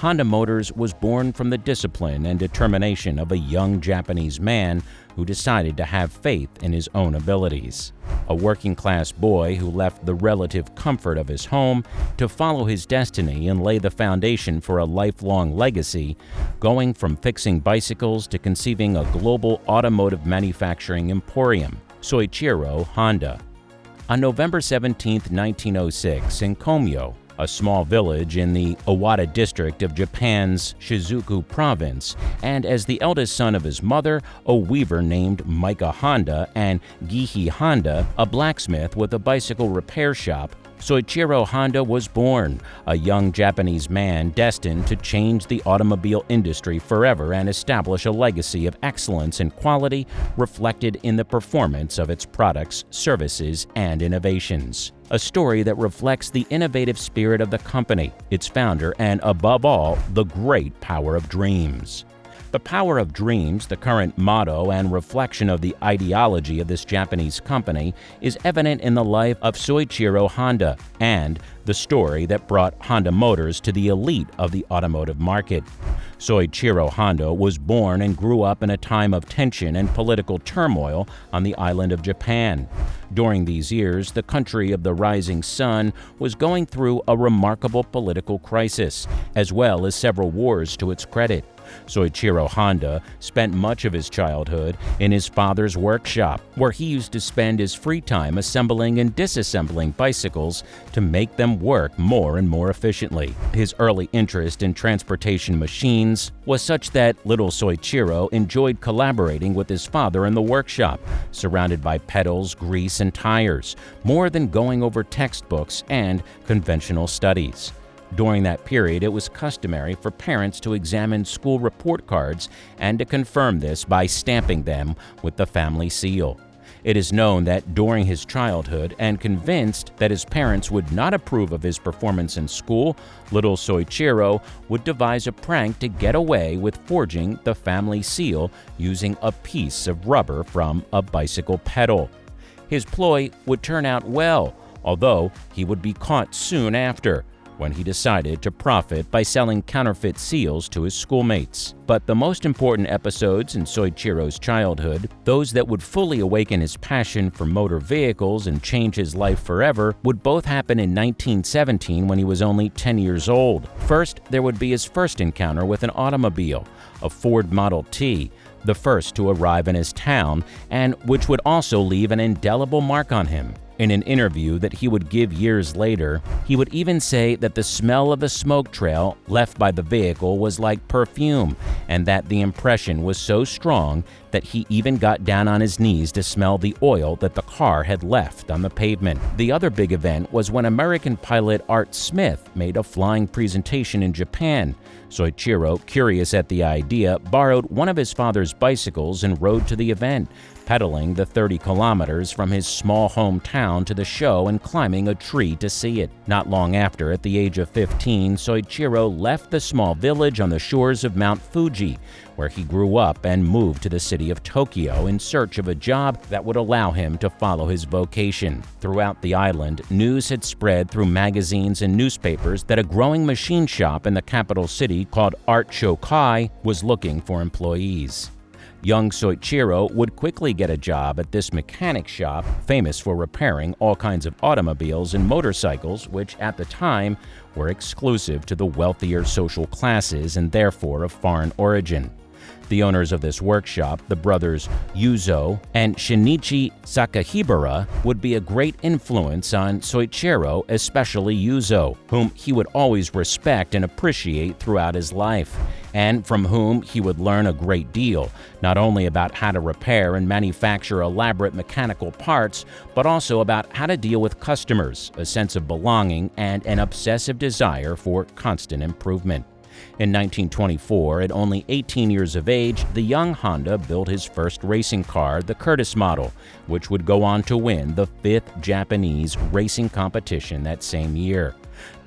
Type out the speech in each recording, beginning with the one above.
Honda Motors was born from the discipline and determination of a young Japanese man who decided to have faith in his own abilities. A working-class boy who left the relative comfort of his home to follow his destiny and lay the foundation for a lifelong legacy, going from fixing bicycles to conceiving a global automotive manufacturing emporium, Soichiro Honda. On November 17, 1906, in Komyo, a small village in the Owada district of Japan's Shizuoka province, and as the eldest son of his mother, a weaver named Micah Honda, and Gihi Honda, a blacksmith with a bicycle repair shop, Soichiro Honda was born, a young Japanese man destined to change the automobile industry forever and establish a legacy of excellence and quality reflected in the performance of its products, services, and innovations. A story that reflects the innovative spirit of the company, its founder, and above all, the great power of dreams. The power of dreams, the current motto and reflection of the ideology of this Japanese company, is evident in the life of Soichiro Honda and the story that brought Honda Motors to the elite of the automotive market. Soichiro Honda was born and grew up in a time of tension and political turmoil on the island of Japan. During these years, the country of the rising sun was going through a remarkable political crisis, as well as several wars to its credit. Soichiro Honda spent much of his childhood in his father's workshop, where he used to spend his free time assembling and disassembling bicycles to make them work more and more efficiently. His early interest in transportation machines was such that little Soichiro enjoyed collaborating with his father in the workshop, surrounded by pedals, grease, and tires, more than going over textbooks and conventional studies. During that period, it was customary for parents to examine school report cards and to confirm this by stamping them with the family seal. It is known that during his childhood, and convinced that his parents would not approve of his performance in school, little Soichiro would devise a prank to get away with forging the family seal using a piece of rubber from a bicycle pedal. His ploy would turn out well, although he would be caught soon after, when he decided to profit by selling counterfeit seals to his schoolmates. But the most important episodes in Soichiro's childhood, those that would fully awaken his passion for motor vehicles and change his life forever, would both happen in 1917 when he was only 10 years old. First, there would be his first encounter with an automobile, a Ford Model T, the first to arrive in his town, and which would also leave an indelible mark on him. In an interview that he would give years later, he would even say that the smell of the smoke trail left by the vehicle was like perfume, and that the impression was so strong that he even got down on his knees to smell the oil that the car had left on the pavement. The other big event was when American pilot Art Smith made a flying presentation in Japan. Soichiro, curious at the idea, borrowed one of his father's bicycles and rode to the event, pedaling the 30 kilometers from his small hometown to the show and climbing a tree to see it. Not long after, at the age of 15, Soichiro left the small village on the shores of Mount Fuji, where he grew up, and moved to the city of Tokyo in search of a job that would allow him to follow his vocation. Throughout the island, news had spread through magazines and newspapers that a growing machine shop in the capital city called Art Shokai was looking for employees. Young Soichiro would quickly get a job at this mechanic shop, famous for repairing all kinds of automobiles and motorcycles, which at the time were exclusive to the wealthier social classes and therefore of foreign origin. The owners of this workshop, the brothers Yuzo and Shinichi Sakahibara, would be a great influence on Soichiro, especially Yuzo, whom he would always respect and appreciate throughout his life, and from whom he would learn a great deal, not only about how to repair and manufacture elaborate mechanical parts, but also about how to deal with customers, a sense of belonging, and an obsessive desire for constant improvement. In 1924, at only 18 years of age, the young Honda built his first racing car, the Curtiss model, which would go on to win the 5th Japanese racing competition that same year.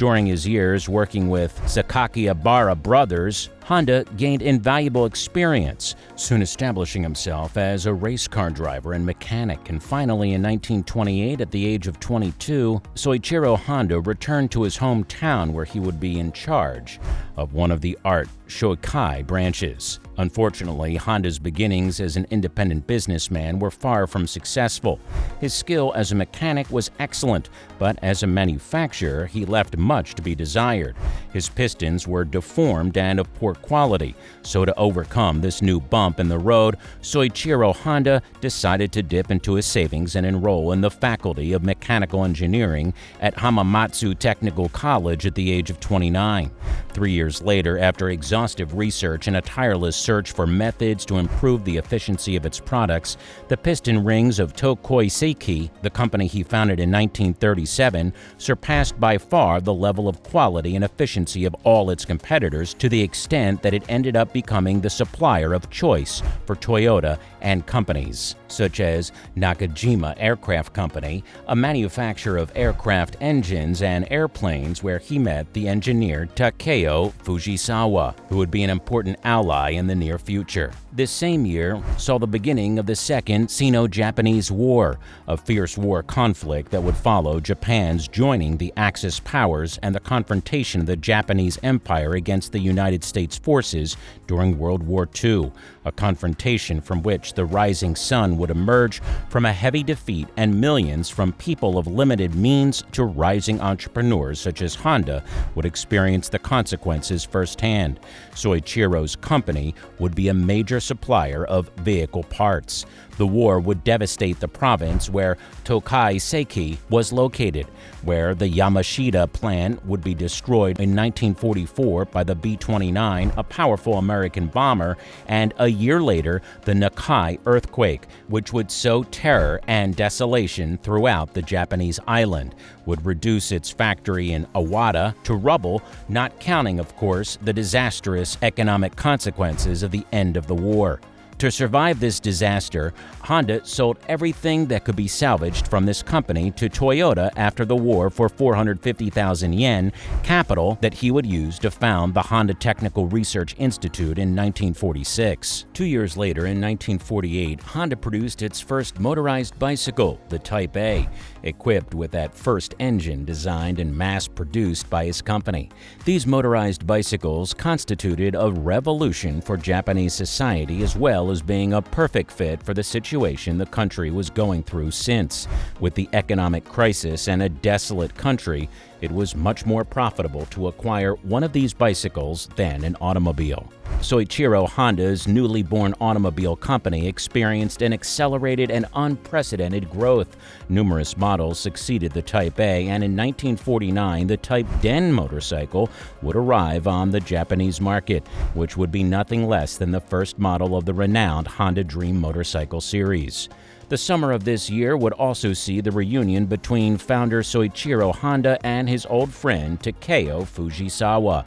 During his years working with Sakakibara Brothers, Honda gained invaluable experience, soon establishing himself as a race car driver and mechanic, and finally in 1928, at the age of 22, Soichiro Honda returned to his hometown where he would be in charge of one of the art Shokai branches. Unfortunately, Honda's beginnings as an independent businessman were far from successful. His skill as a mechanic was excellent, but as a manufacturer, he left much to be desired. His pistons were deformed and of poor quality, so to overcome this new bump in the road, Soichiro Honda decided to dip into his savings and enroll in the Faculty of Mechanical Engineering at Hamamatsu Technical College at the age of 29. 3 years later, after exhaustive research and a tireless search for methods to improve the efficiency of its products, the piston rings of Tokoi Seiki, the company he founded in 1937, surpassed by far the level of quality and efficiency of all its competitors, to the extent that it ended up becoming the supplier of choice for Toyota and companies such as Nakajima Aircraft Company, a manufacturer of aircraft engines and airplanes, where he met the engineer Takeo Fujisawa, who would be an important ally in the near future. This same year saw the beginning of the Second Sino-Japanese War, a fierce war conflict that would follow Japan's joining the Axis powers and the confrontation of the Japanese Empire against the United States forces during World War II, a confrontation from which the rising sun would emerge from a heavy defeat, and millions from people of limited means to rising entrepreneurs such as Honda would experience the consequences firsthand. Soichiro's company would be a major supplier of vehicle parts. The war would devastate the province where Tokai Seiki was located, where the Yamashita plant would be destroyed in 1944 by the B-29, a powerful American bomber, and a year later, the Nakai earthquake, which would sow terror and desolation throughout the Japanese island, would reduce its factory in Awada to rubble, not counting, of course, the disastrous economic consequences of the end of the war. To survive this disaster, Honda sold everything that could be salvaged from this company to Toyota after the war for 450,000 yen, capital that he would use to found the Honda Technical Research Institute in 1946. 2 years later, in 1948, Honda produced its first motorized bicycle, the Type A, equipped with that first engine designed and mass-produced by his company. These motorized bicycles constituted a revolution for Japanese society, as well as being a perfect fit for the situation the country was going through since. With the economic crisis and a desolate country, it was much more profitable to acquire one of these bicycles than an automobile. Soichiro Honda's newly born automobile company experienced an accelerated and unprecedented growth. Numerous models succeeded the Type A, and in 1949, the Type Den motorcycle would arrive on the Japanese market, which would be nothing less than the first model of the renowned Honda Dream motorcycle series. The summer of this year would also see the reunion between founder Soichiro Honda and his old friend Takeo Fujisawa,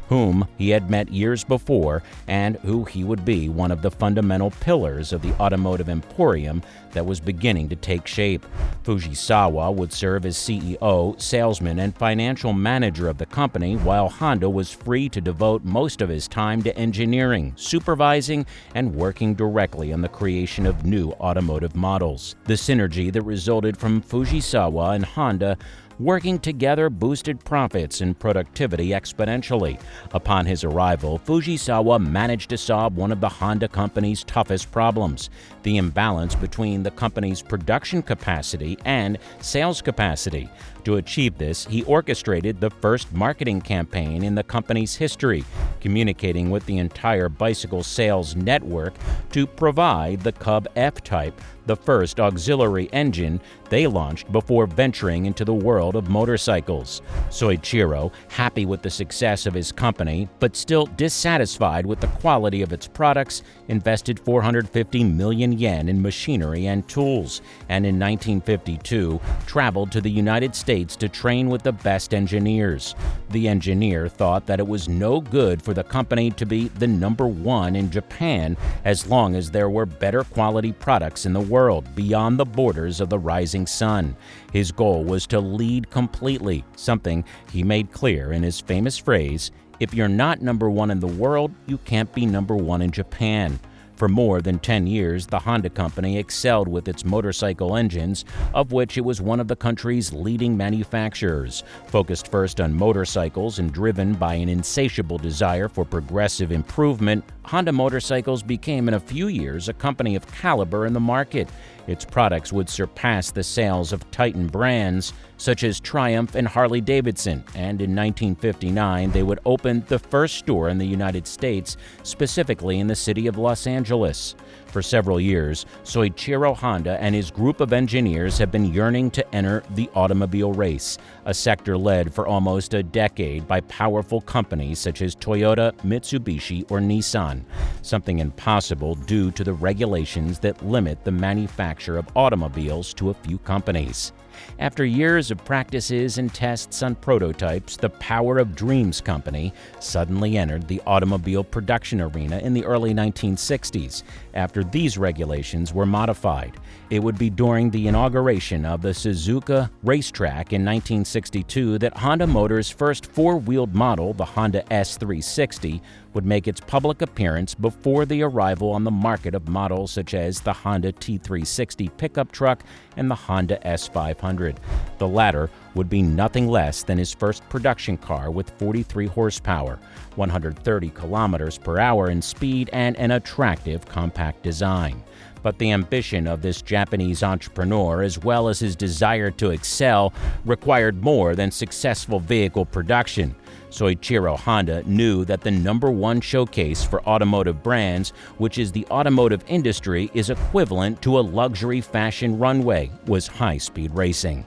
whom he had met years before and who he would be one of the fundamental pillars of the automotive emporium that was beginning to take shape. Fujisawa would serve as CEO, salesman, and financial manager of the company, while Honda was free to devote most of his time to engineering, supervising, and working directly on the creation of new automotive models. The synergy that resulted from Fujisawa and Honda working together boosted profits and productivity exponentially. Upon his arrival, Fujisawa managed to solve one of the Honda company's toughest problems: the imbalance between the company's production capacity and sales capacity. To achieve this, he orchestrated the first marketing campaign in the company's history, communicating with the entire bicycle sales network to provide the Cub F-Type, the first auxiliary engine they launched before venturing into the world of motorcycles. Soichiro, happy with the success of his company, but still dissatisfied with the quality of its products, invested 450 million yen in machinery and tools, and in 1952 traveled to the United States to train with the best engineers. The engineer thought that it was no good for the company to be the #1 in Japan as long as there were better quality products in the world beyond the borders of the rising sun. His goal was to lead completely, something he made clear in his famous phrase, "If you're not number one in the world, you can't be number one in Japan." For more than 10 years, the Honda company excelled with its motorcycle engines, of which it was one of the country's leading manufacturers. Focused first on motorcycles and driven by an insatiable desire for progressive improvement, Honda motorcycles became in a few years a company of caliber in the market. Its products would surpass the sales of Titan brands such as Triumph and Harley-Davidson, and in 1959 they would open the first store in the United States, specifically in the city of Los Angeles. For several years, Soichiro Honda and his group of engineers have been yearning to enter the automobile race, a sector led for almost a decade by powerful companies such as Toyota, Mitsubishi, or Nissan, something impossible due to the regulations that limit the manufacture of automobiles to a few companies. After years of practices and tests on prototypes, the Power of Dreams company suddenly entered the automobile production arena in the early 1960s. After these regulations were modified, it would be during the inauguration of the Suzuka racetrack in 1962 that Honda Motors' first four-wheeled model, the Honda S360, would make its public appearance before the arrival on the market of models such as the Honda T360 pickup truck and the Honda S500. The latter would be nothing less than his first production car with 43 horsepower, 130 kilometers per hour in speed, and an attractive compact design. But the ambition of this Japanese entrepreneur, as well as his desire to excel, required more than successful vehicle production. Soichiro Honda knew that the number one showcase for automotive brands, which is the automotive industry, is equivalent to a luxury fashion runway, was high-speed racing.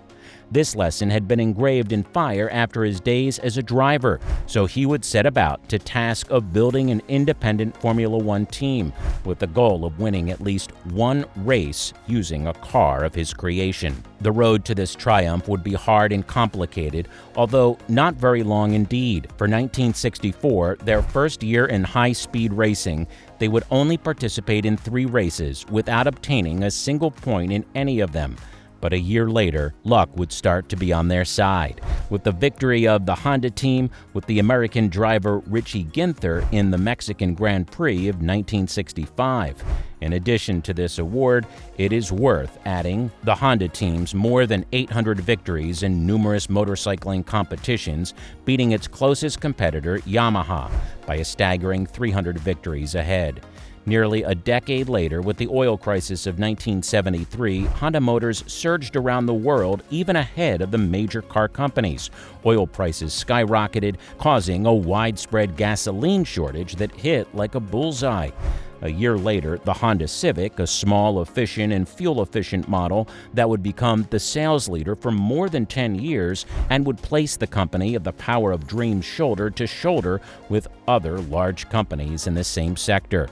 This lesson had been engraved in fire after his days as a driver, so he would set about to task of building an independent Formula One team with the goal of winning at least one race using a car of his creation. The road to this triumph would be hard and complicated, although not very long indeed. For 1964, their first year in high-speed racing, they would only participate in 3 races without obtaining a single point in any of them. But a year later, luck would start to be on their side, with the victory of the Honda team with the American driver Richie Ginther in the Mexican Grand Prix of 1965. In addition to this award, it is worth adding the Honda team's more than 800 victories in numerous motorcycling competitions, beating its closest competitor, Yamaha, by a staggering 300 victories ahead. Nearly a decade later, with the oil crisis of 1973, Honda Motors surged around the world even ahead of the major car companies. Oil prices skyrocketed, causing a widespread gasoline shortage that hit like a bullseye. A year later, the Honda Civic, a small, efficient, and fuel-efficient model that would become the sales leader for more than 10 years and would place the company of the Power of Dreams shoulder to shoulder with other large companies in the same sector.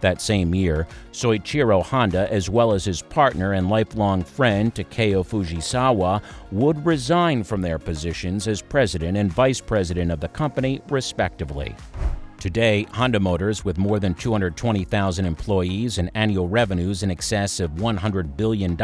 That same year, Soichiro Honda, as well as his partner and lifelong friend Takeo Fujisawa, would resign from their positions as president and vice president of the company, respectively. Today, Honda Motors, with more than 220,000 employees and annual revenues in excess of $100 billion,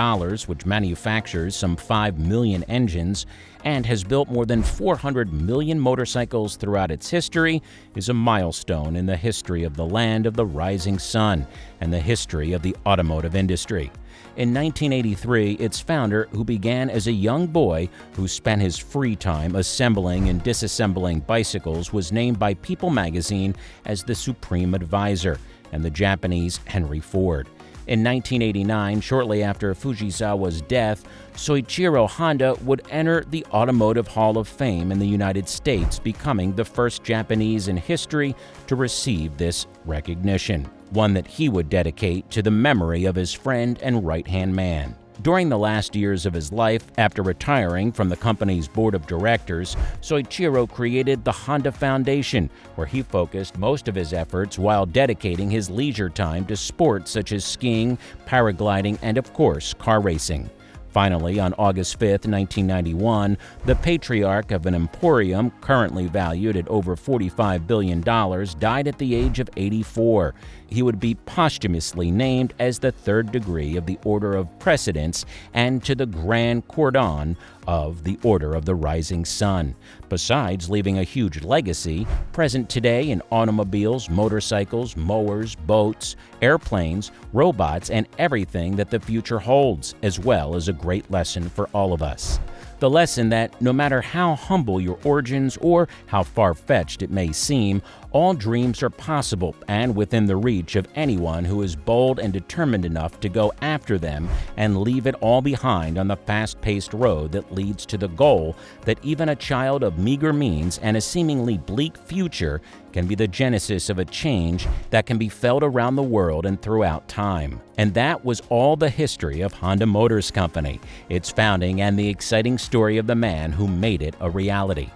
which manufactures some 5 million engines, and has built more than 400 million motorcycles throughout its history, is a milestone in the history of the land of the rising sun and the history of the automotive industry. In 1983, its founder, who began as a young boy who spent his free time assembling and disassembling bicycles, was named by People magazine as the supreme advisor, and the Japanese Henry Ford. In 1989, shortly after Fujisawa's death, Soichiro Honda would enter the Automotive Hall of Fame in the United States, becoming the first Japanese in history to receive this recognition, one that he would dedicate to the memory of his friend and right-hand man. During the last years of his life, after retiring from the company's board of directors, Soichiro created the Honda Foundation, where he focused most of his efforts while dedicating his leisure time to sports such as skiing, paragliding, and, of course, car racing. Finally, on August 5, 1991, the patriarch of an emporium currently valued at over $45 billion died at the age of 84. He would be posthumously named as the third degree of the Order of Precedence and to the Grand Cordon of the Order of the Rising Sun, besides leaving a huge legacy present today in automobiles, motorcycles, mowers, boats, airplanes, robots, and everything that the future holds, as well as a great lesson for all of us. The lesson that no matter how humble your origins or how far-fetched it may seem, all dreams are possible and within the reach of anyone who is bold and determined enough to go after them and leave it all behind on the fast-paced road that leads to the goal that even a child of meager means and a seemingly bleak future can be the genesis of a change that can be felt around the world and throughout time. And that was all the history of Honda Motors Company, its founding, and the exciting story of the man who made it a reality.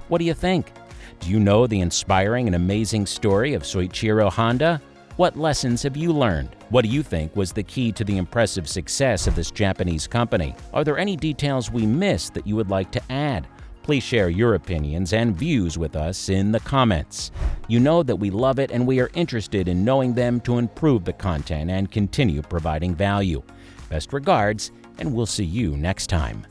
What do you think? Do you know the inspiring and amazing story of Soichiro Honda? What lessons have you learned? What do you think was the key to the impressive success of this Japanese company? Are there any details we missed that you would like to add? Please share your opinions and views with us in the comments. You know that we love it and we are interested in knowing them to improve the content and continue providing value. Best regards, and we'll see you next time.